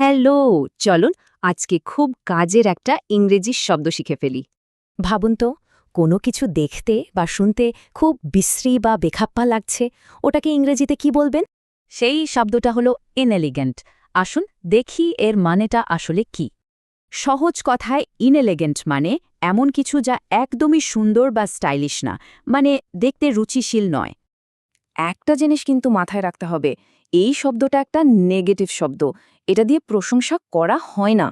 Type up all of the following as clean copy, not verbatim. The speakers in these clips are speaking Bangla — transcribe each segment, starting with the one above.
হ্যালো, চলুন আজকে খুব কাজের একটা ইংরেজি শব্দ শিখে ফেলি। ভাবুন তো, কোনো কিছু দেখতে বা শুনতে খুব বিশ্রী বা বেখাপ্পা লাগছে, ওটাকে ইংরেজিতে কি বলবেন? সেই শব্দটা হলো ইনএলিগেন্ট। আসুন দেখি এর মানেটা আসলে কি। সহজ কথায় ইনএলিগেন্ট মানে এমন কিছু যা একদমই সুন্দর বা স্টাইলিশ না, মানে দেখতে রুচিশীল নয়। একটা জিনিস কিন্তু মাথায় রাখতে হবে, এই শব্দটা একটা নেগেটিভ শব্দ, এটা দিয়ে প্রশংসা করা হয় না।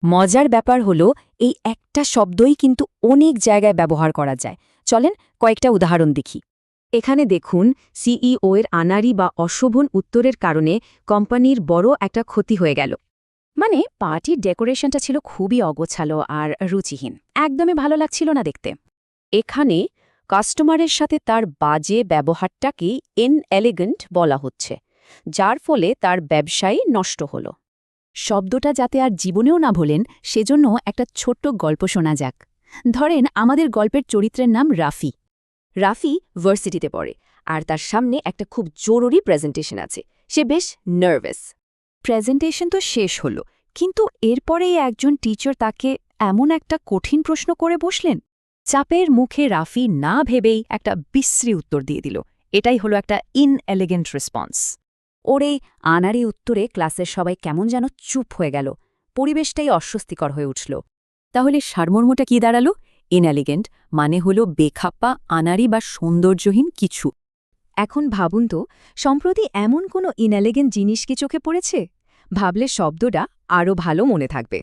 মজার ব্যাপার হলো এই একটা শব্দই কিন্তু অনেক জায়গায় ব্যবহার করা যায়। চলেন কয়েকটা উদাহরণ দেখি। এখানে দেখুন, সিইও এর আনাড়ি বা অশোভন উত্তরের কারণে কোম্পানির বড় একটা ক্ষতি হয়ে গেল। মানে পার্টির ডেকোরেশনটা ছিল খুবই অগোছালো আর রুচিহীন, একদমই ভালো লাগছিল না দেখতে। এখানে কাস্টমারের সাথে তার বাজে ব্যবহারটাকেই ইনএলিগেন্ট বলা হচ্ছে, যার ফলে তার ব্যবসায়ী নষ্ট হল। শব্দটা যাতে আর জীবনেও না ভোলেন, সেজন্য একটা ছোট্ট গল্প শোনা যাক। ধরেন, আমাদের গল্পের চরিত্রের নাম রাফি। রাফি ভার্সিটিতে পড়ে, আর তার সামনে একটা খুব জরুরি প্রেজেন্টেশন আছে। সে বেশ নার্ভাস। প্রেজেন্টেশন তো শেষ হলো, কিন্তু এরপরেই একজন টিচার তাকে এমন একটা কঠিন প্রশ্ন করে বসলেন। চাপের মুখে রাফি না ভেবেই একটা বিশ্রী উত্তর দিয়ে দিল। এটাই হলো একটা ইনএলিগেন্ট রেসপন্স। ওর এই আনাড়ি উত্তরে ক্লাসের সবাই কেমন যেন চুপ হয়ে গেল, পরিবেশটাই অস্বস্তিকর হয়ে উঠল। তাহলে সারমর্মটা কি দাঁড়ালো? ইনএলিগেন্ট মানে হলো বেখাপ্পা, আনাড়ি বা সৌন্দর্যহীন কিছু। এখন ভাবুন তো, সম্প্রতি এমন কোনো ইনএলিগেন্ট জিনিস কি চোখে পড়েছে? ভাবলে শব্দটা আরও ভালো মনে থাকবে।